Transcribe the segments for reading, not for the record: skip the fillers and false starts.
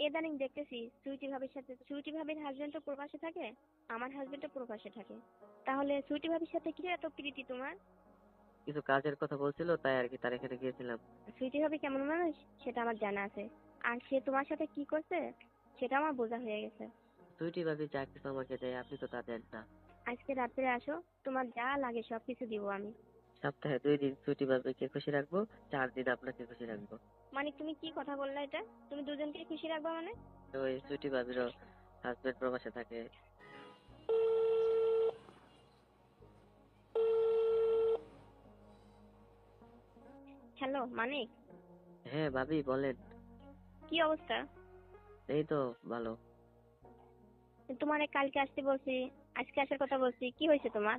ইদানিং দেখতেছি সুইটি ভাবির হাজবেন্ড তো প্রবাসে থাকে, আমার হাজবেন্ড তো প্রবাসে থাকে। তাহলে সুইটি ভাবির সাথে কি এত প্রীতি তোমার? কিছু কাজের কথা বলছিল, তাই আর কি তার এখানে গিয়েছিলাম। সুইটি ভাবি কেমন মানুষ সেটা আমার জানা আছে, আর সে তোমার সাথে কি করছে সেটা আমার বোঝা হয়ে গেছে। সুইটি ভাবি যা কিছু আমাকে দেয় আপনি তো তা দেন না। আজকে রাত্রে আসো, তোমার যা লাগে সবকিছু দিব আমি। সপ্তাহে 2 দিন সুইটি ভাবিকে খুশি রাখবো, 4 দিন আপনাকে খুশি রাখবো। মানে তুমি কি কথা বললা এটা? তুমি দুজনকে খুশি রাখবা মানে? তো ওই সুইটি ভাবিরও হাজবেন্ড প্রবাসে থাকে। হ্যালো মানিক, হ্যাঁ ভাবি বলেন। কি অবস্থা? এই তো ভালো। তোমার কালকে আসতে বলছি, আজকে আসার কথা বলছি, কি হয়েছে তোমার?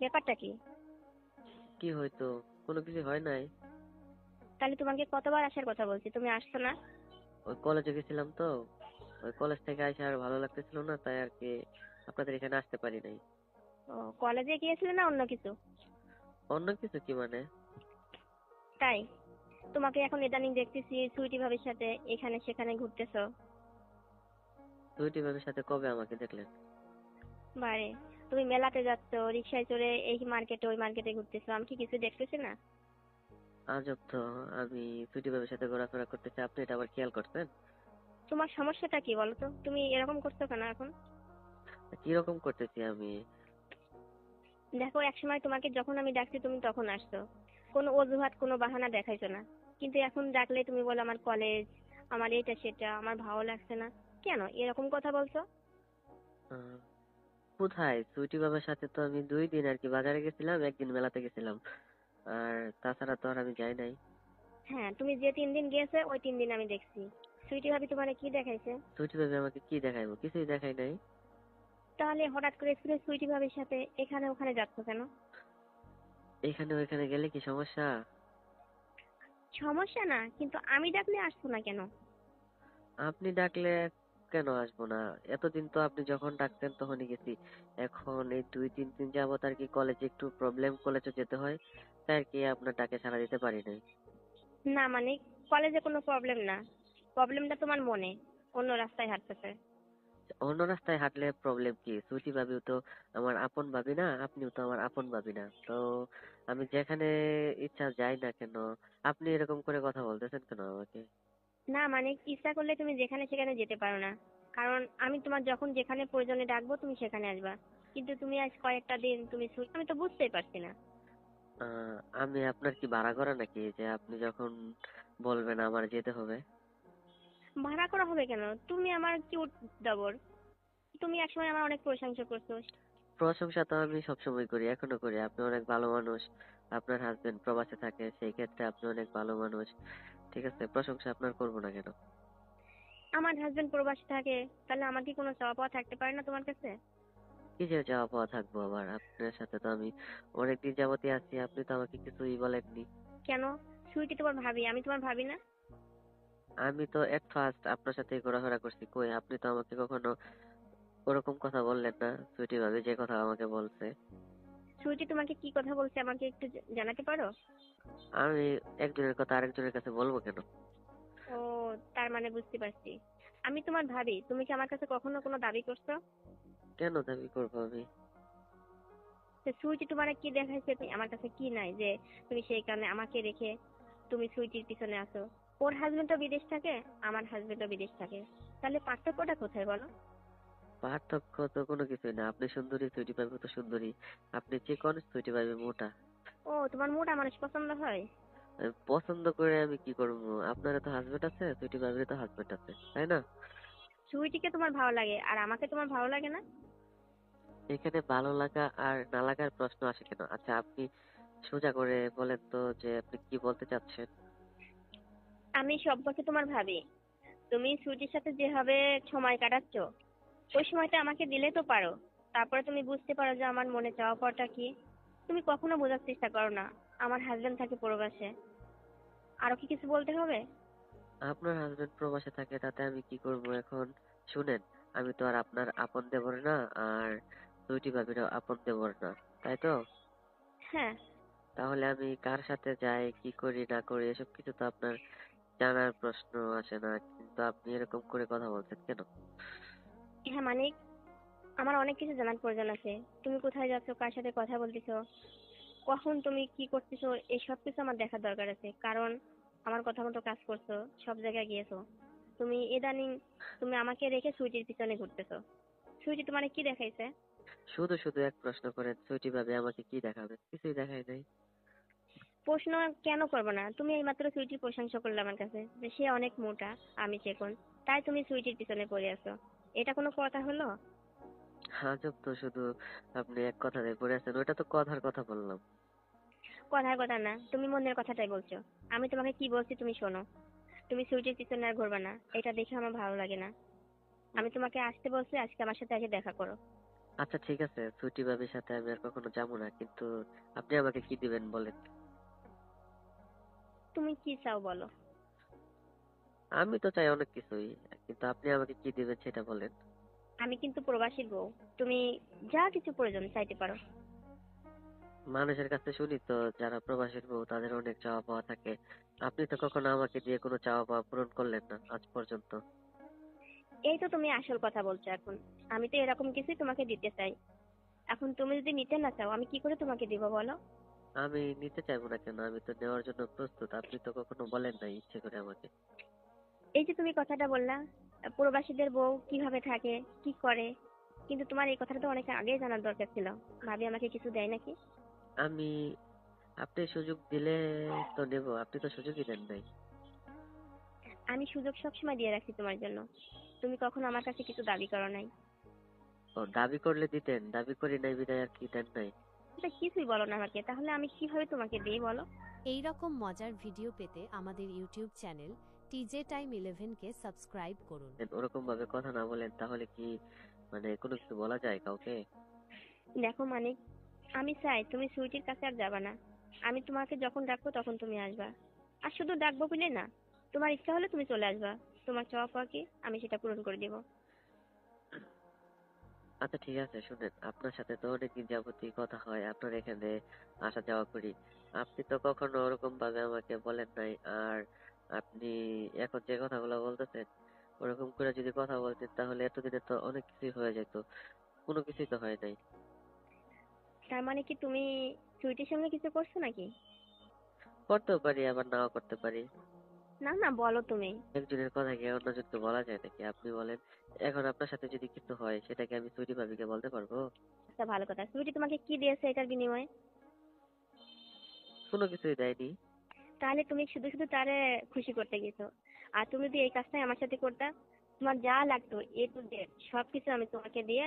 ব্যাপারটা কি? কি হয়তো? কোনো কিছু হয় নাই। তাহলে তোমাকে কতবার আসার কথা বলছি, তুমি আসছো না? ওই কলেজে গেছিলাম তো, ওই কলেজ থেকে আইসা আর ভালো লাগতেছিল না, তাই আর কি আপনাদের এখানে আসতে পারি নাই। ও, কলেজে গিয়েছিলে না অন্য কিছু? অন্য কিছু কি মানে? তাই? তোমাকে এখন ইদানিং দেখতেছি সুইটি ভাবির সাথে এখানে সেখানে ঘুরতেছো। সুইটি ভাবির সাথে কবে আমাকে দেখলেন? বারে, তুমি মেলাতে যাচ্ছ, রিক্সায় চড়ে এই মার্কেটে ওই মার্কেটে ঘুরতেছো, আমি কি কিছু দেখতেছি না? আজব তো। আমি সুইটি ভাবির সাথে ঘোরাফেরা করতেছি, আপনি এটা আবার খেয়াল করছেন? তোমার সমস্যাটা কি বলো তো, তুমি এরকম করছো কেন এখন? কিরকম করতেছি আমি? দেখো, একসময় তোমাকে যখন আমি ডাকছি তুমি তখন আসছো, কোনো অজুহাত কোনো বাহানা দেখাইছো না। কিন্তু এখন ডাকলে তুমি বলো আমার কলেজ, আমার এটা সেটা, আমার ভালো লাগছে না। কেন এরকম কথা বলছো? আহ, কোথায়? সুইটি বাবার সাথে তো আমি 2 দিন আর কি বাজারে গেছিলাম, একদিন মেলাতে গেছিলাম। আর তাছাড়া তো আর আমি যাই নাই। হ্যাঁ, তুমি যে 3 দিন গিয়েছো ওই 3 দিন আমি দেখছি। সুইটি ভাবি তোমারে কি দেখাইছে? সুইটি ভাবি আমাকে কি দেখাইবো? কিছুই দেখাই নাই। তাহলে হঠাৎ করে সুইটি ভাবির সাথে এখানে ওখানে যাচ্ছ কেন? এখানে ওইখানে গেলে কি সমস্যা? সমস্যা না, কিন্তু আমি ডাকলে আসছো না কেন? আপনি ডাকলে কেন আসবো না? এতদিন তো আপনি যখন ডাকতেন তখনই গেছি। এখন এই 2-3 দিন যাবত আর কি কলেজে একটু প্রবলেম, কলেজে যেতে হয়, তাই আর কি আপনার ডাকে সাড়া দিতে পারি নাই। না মানে, কলেজে কোনো প্রবলেম না, প্রবলেমটা তোমার মনে, অন্য রাস্তায় হাঁটতেছে। অন্য রাস্তায় হাঁটলে প্রবলেম কি? সুইটি ভাবিও তো আমার আপন ভাবি না, আপনিও তো আমার আপন ভাবি না তো। আমি যেখানে ইচ্ছা যাই না কেন? আপনি এরকম করে কথা বলতেছেন কেন আমাকে? না মানে, ইচ্ছা করলে তুমি যেখানে সেখানে যেতে পারো না, কারণ আমি তোমার যখন যেখানে প্রয়োজনে ডাকবো তুমি সেখানে আসবা। কিন্তু তুমি আজ কয়েকটা দিন তুমি আমি তো বুঝতেই পারছি না। আমি আপনার কি ভাড়া করা নাকি যে আপনি যখন বলবেন আমার যেতে হবে? ভাড়া করা হবে কেন? তুমি আমার কিউট দেবর, তুমি একসময় আমার অনেক প্রশংসা করছো। প্রশংসা তো আমি সবসময় করি, এখনো করি। আপনি অনেক ভালো মানুষ। আপনার হাজবেন্ড প্রবাসে থাকে, সেই ক্ষেত্রে আপনি অনেক ভালো মানুষ। ঠিক আছে, প্রশংসা আপনার করবো না কেন? আমার হাজবেন্ড প্রবাসী থাকে, তাহলে আমার কি কোনো চাওয়া পাওয়া থাকতে পারে না তোমার কাছে? কিসের যাওয়া পাওয়া থাকবো আবার? আপনার সাথে তো আমি অনেকদিন যাবতই আছি, আপনি তো আমাকে কিছুই বলেননি। কেন? সুইটি তোমার ভাবি, আমি তোমার ভাবি না? আমি তো এট ফার্স্ট আপনার সাথে ঘোরাফেরা করছি, কই আপনি তো আমাকে কখনো ওরকম কথা বললেন না, সুইটি ভাবে যে কথা আমাকে বলছে। সুইটি তোমাকে কি কথা বলছে আমাকে একটু জানাতে পারো? আমি একজনের কথা আরেকজনের কাছে বলবো কেন? ও, তার মানে বুঝতে পারছি। আমি তোমার ভাবি, তুমি কি আমার কাছে কখনো কোনো দাবি করছো? কেন দাবি করবো আমি? তো সুইটি তোমার কি দেখাইছে আমার কাছে কি নাই যে তুমি সেই কারণে আমাকে রেখে তুমি সুইটির পিছনে আসো? ওর হাজবেন্ডও বিদেশ থাকে, আমার হাজবেন্ডও বিদেশ থাকে, তাহলে পার্থক্যটা কোথায় বলো? পার্থক্য তো কোনো কিছুই না। আপনি সুন্দরী, সুইটি ভাবি তো সুন্দরী। আপনি চিকন, সুইটি ভাবি মোটা। ও, তোমার মোটা মানুষ পছন্দ হয়? পছন্দ করে আমি কি করবো? আপনার তো হাজবেন্ড আছে, সুইটি ভাবির তো হাজবেন্ড আছে, তাই না? সুইটিকে তোমার ভালো লাগে আর আমাকে তোমার ভালো লাগে না? এখানে ভালো লাগা আর না লাগার প্রশ্ন আসে কেন? আচ্ছা আপনি সোজা করে বলেন তো যে আপনি কি বলতে চাচ্ছেন? আমি সম্পর্কে তোমার ভাবি, তুমি সুইটির সাথে যেভাবে সময় কাটাচ্ছ ওই সময়টা আমাকে দিলে তো পারো। তারপরে তুমি বুঝতে পারো যে আমার মনে চাওয়া পাওয়াটা কি। তুমি কখনো বোঝার চেষ্টা করো না। আমার হাজবেন্ড থাকে প্রবাসে, আরো কি কিছু বলতে হবে? আপনার হাজবেন্ড প্রবাসে থাকে, তাতে আমি কি করব এখন? শুনেন, আমি তো আর আপনার আপন দেবর না, আর সুইটি ভাবিরও আপন দেবর না, তাই তো? হ্যাঁ। তাহলে আমি কার সাথে যাই, কি করি না করি, এসব কিছু তো আপনার জানার প্রশ্ন আসে না। কিন্তু আপনি এরকম করে কথা বলছেন কেন? হ্যাঁ মানিক, আমার অনেক কিছু জানার প্রয়োজন আছে। তুমি কোথায় যাচ্ছ, কার সাথে কথা বলতেছো, কখন তুমি কি করতেছো, এই সব কিছু আমার দেখার দরকার আছে। কারণ আমার কথা মতো কাজ করছো, সব জায়গায় গিয়েছো। তুমি ইদানিং তুমি আমাকে রেখে সুইটির পিছনে ঘুরতেছো। সুইটি তোমার কি দেখাইছে? শুধু শুধু এক প্রশ্ন করেন, সুইটি ভাবে আমাকে কি দেখাবে? কিছুই দেখায় নাই। প্রশ্ন কেন করবো না? তুমি এইমাত্র সুইটির প্রশংসা করলে আমার কাছে যে সে অনেক মোটা, আমি চিকন, তাই তুমি সুইটির পিছনে পড়ে আছো। এটা কোনো কথা হলো? আজব তো, শুধু আপনি এক কথাতে পড়ে আছেন, ওইটা তো কথার কথা বললাম। কথার কথা না, তুমি মনের কথাটাই বলছো। আমি তোমাকে কি বলছি তুমি শোনো। তুমি সুইটির পিছনে আর ঘুরবে না, এটা দেখে আমার ভালো লাগে না। আমি তোমাকে আসতে বলছি, আজকে আমার সাথে এসে দেখা করো। আচ্ছা ঠিক আছে, সুইটি ভাবির সাথে আমি আর কখনো যাবো না, কিন্তু আপনি আমাকে কি দিবেন বলেন? তুমি কি চাও বলো? আমি তো চাই অনেক কিছুই, কিন্তু আপনি আমাকে কি দিবেন সেটা বলেন। আমি কিন্তু প্রবাসীর বউ, তুমি যা কিছু প্রয়োজন চাইতে পারো। মানুষের কাছে শুনি তো, যারা প্রবাসীর বউ তাদের অনেক চাওয়া পাওয়া থাকে। আপনি তো কখনো আমাকে দিয়ে কোনো চাওয়া পাওয়া পূরণ করলেন না আজ পর্যন্ত। এই তো তুমি আসল কথা বলছো এখন। আমি তো এরকম কিছুই তোমাকে দিতে চাই। এখন তুমি যদি নিতে না চাও, আমি কি করে তোমাকে দিব বলো? আমি নিতে চাইবো না কেন? আমি তো নেওয়ার জন্য প্রস্তুত। আপনি তো কখনো বলেন না ইচ্ছে করে আমাকে। এই যে তুমি কথাটা বললা, প্রবাসীদের বউ কিভাবে থাকে, কি করে, কিন্তু তোমার এই কথাটা তো অনেক আগেই জানার দরকার ছিল। ভাবি আমাকে কিছু দেয় নাকি? আমি, আপনি সুযোগ দিলে তো নেব, আপনি তো সুযোগই দেন নাই। আমি সুযোগ সবসময় দিয়ে রাখছি তোমার জন্য। তুমি কখনো আমার কাছে কিছু দাবি করো নাই। ও, দাবি করলে দিতেন, দাবি করি নাই বিদায় আর কি দেন নাই? এটা কিছুই বলো না আমাকে, তাহলে আমি কিভাবে তোমাকে দিই বলো? এই রকম মজার ভিডিও পেতে আমাদের ইউটিউব চ্যানেল টিজে টাইম 11 কে সাবস্ক্রাইব করুন। ওরকম ভাবে কথা না বলেন, তাহলে কি মানে কোনো কিছু বলা যায় কাউকে? দেখো মানিক, আমি চাই তুমি সুইটির কাছে আর যাবা না। আমি তোমাকে যখন ডাকবো তখন তুমি আসবা। আর শুধু ডাকবো বলে না, তোমার ইচ্ছা হলে তুমি চলে আসবা। তোমার চাওয়া পাওয়া কি, আমি সেটা পূরণ করে দিব। আচ্ছা ঠিক আছে, শুনেন, আপনার সাথে তো অনেকদিন যাবতই কথা হয়, আপনার এখানে আসা যাওয়া করি। আপনি তো কখনো ওরকম ভাবে আমাকে বলেন নাই। আর আপনি এখন যে কথাগুলো বলতেছেন, ওরকম করে যদি কথা বলতেন তাহলে এতদিনে তো অনেক কিছুই হয়ে যেত। কোনো কিছুই তো হয় নাই। তার মানে কি তুমি সুইটির সঙ্গে কিছু করছো নাকি? করতেও পারি, আবার নাও করতে পারি। না না, বলো তুমি। একজনের কথা কি অন্যজনকে বলা যায় নাকি? আপনি বলেন। এখন আপনার সাথে যদি কিছু হয়, সেটা কি আমি সুইটি ভাবিকে বলতে পারবো? আচ্ছা ভালো কথা, সুইটি তোমাকে কি দিয়েছে এটার বিনিময়ে? কোনো কিছুই দেয়নি। তাহলে তুমি শুধু শুধু তারে খুশি করতে গেছো। আর তুমি যদি এই কাজটাই আমার সাথে করতা, তোমার যা লাগতো A to Z সবকিছু আমি তোমাকে দিয়ে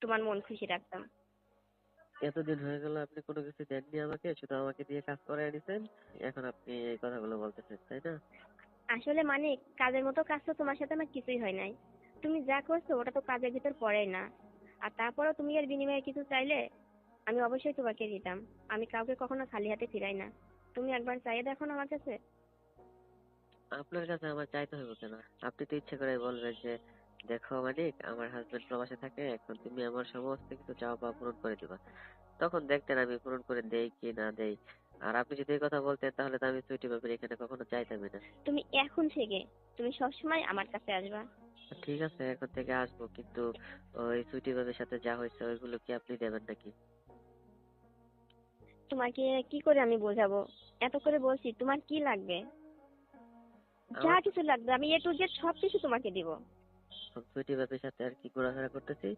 তোমার মন খুশি রাখতাম। এতদিন হয়ে গেল আপনি কোনো কিছু দেননি আমাকে, শুধু আমাকে দিয়ে কাজ করায় নিছেন। এখন আপনি এই কথাগুলো বলতেছেন, তাই না? আসলে মানে কাজের মতো কাজ তো তোমার সাথে আমার কিছুই হয় নাই। তুমি যা করছো ওটা তো কাজের ভিতর পড়েই না। আর তারপরেও তুমি এর বিনিময়ে কিছু চাইলে আমি অবশ্যই তোমাকে দিতাম। আমি কাউকে কখনো খালি হাতে ফিরাই না। তুমি একবার চাইয়ে দেখো না আমার কাছে। আপনার কাছে আমার চাইতে হইব কেন? আপনি তো ইচ্ছে করে বলবেন যে, দেখো মানিক, আমার হাজবেন্ড প্রবাসে থাকে, এখন তুমি আমার সমস্ত কিছু চাওয়া পাওয়া পূরণ করে দিবা। তখন দেখতেন আমি পূরণ করে দেই কি না দেই। আর আপনি যদি এই কথা বলতেন তাহলে তো আমি সুইটি ভাবির এখানে কখনো চাইতামই না। তুমি এখন থেকে তুমি সবসময় আমার কাছে আসবা। ঠিক আছে, এখন থেকে আসবো, কিন্তু ওই সুইটি ভাবির সাথে যা হয়েছে ওইগুলো কি আপনি দেবেন নাকি? তোমাকে কি করে আমি বোঝাবো? এত করে বলছি, তোমার কি লাগবে? যা আমার কিছু লাগবে আমি A to Z সবকিছু তোমাকে দিব। সুইটি ভাবির সাথে আর কি ঘোরাফেরা করতেছি,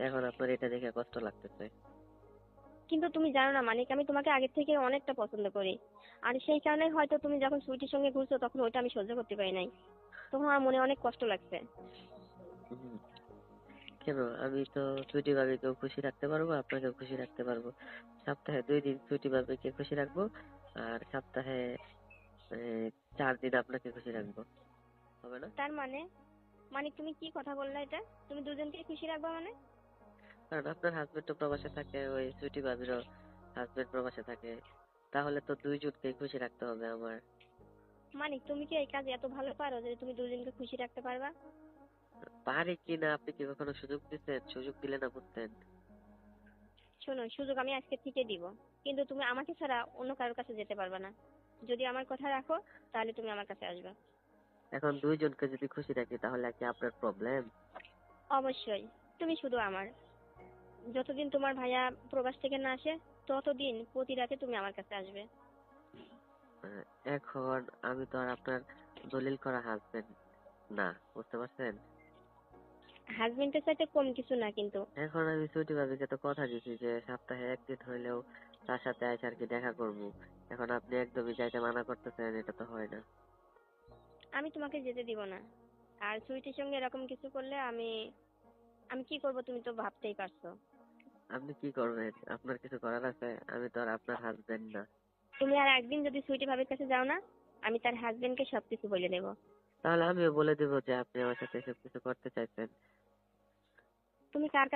এখন আপনার এটা দেখে কষ্ট লাগতেছে। কিন্তু তুমি জানো না মানিক, আমি তোমাকে আগের থেকে অনেকটা পছন্দ করি। আর সেই কারণে হয়তো তুমি যখন সুইটির সঙ্গে ঘুরছো তখন ওইটা আমি সহ্য করতে পারি নাই। তখন আমার মনে অনেক কষ্ট লাগছে। হুম, কেন? আমি তো সুইটি ভাবিকেও খুশি রাখতে পারবো, আপনাকেও খুশি রাখতে পারবো। সপ্তাহে 2 দিন সুইটি ভাবিকে খুশি রাখবো, আর সপ্তাহে 4 দিন আপনাকে খুশি রাখবো। হবে না? তার মানে, মানে তুমি কি কথা বললা এটা? তুমি দুজনকে খুশি রাখবা মানে? কারণ আপনার হাজবেন্ড তো প্রবাসে থাকে, ওই সুইটি ভাবিরও হাজবেন্ড প্রবাসে থাকে, তাহলে তো 2জনকেই খুশি রাখতে হবে আমার। মানে তুমি কি এই কাজ এত ভালো পারো যে তুমি দুজনকে খুশি রাখতে পারবা? পারি কি না আপনি কি কখনো সুযোগ দিচ্ছেন? সুযোগ দিলে না বুঝতেন। শোনো, সুযোগ আমি আজকে থেকে দিব, কিন্তু তুমি আমাকে ছাড়া অন্য কারোর কাছে যেতে পারবা না। যদি আমার কথা রাখো তাহলে তুমি আমার কাছে আসবে। এখন দুইজনকে যদি খুশি রাখি তাহলে কি আপনার প্রবলেম? অবশ্যই, তুমি শুধু আমার। যতদিন তোমার ভাইয়া প্রবাস থেকে না আসে ততদিন প্রতি রাতে তুমি আমার কাছে আসবে। এখন আমি তো আর আপনার দলিল করা হাজবেন্ড না, বুঝতে পারছেন? হাজবেন্ডের চাইতে কম কিছু না কিন্তু। এখন আমি ছুটি ভাবিকে তো কথা দিছি যে সপ্তাহে একদিন হইলেও তার সাথে আইসা আর কি দেখা করবো। এখন আপনি একদমই যাইতে মানা করতেছেন, এটা তো হয় না। আমি তোমাকে যেতে দিব না। আর সুইটির সঙ্গে এরকম কিছু করলে আমি আমি কি করব তুমি তো ভাবতেই পারছো। আপনি কি করবেন? আপনার কিছু করার আছে? আমি তো আর আপনার হাজবেন্ড না। তুমি আর একদিন যদি সুইটি ভাবির কাছে যাও না, আমি তার হাজবেন্ডকে সবকিছু বলে দেবো। তাহলে আমিও বলে দিব যে আপনি আমার সাথে এসব কিছু করতে চাইছেন। তুমি কার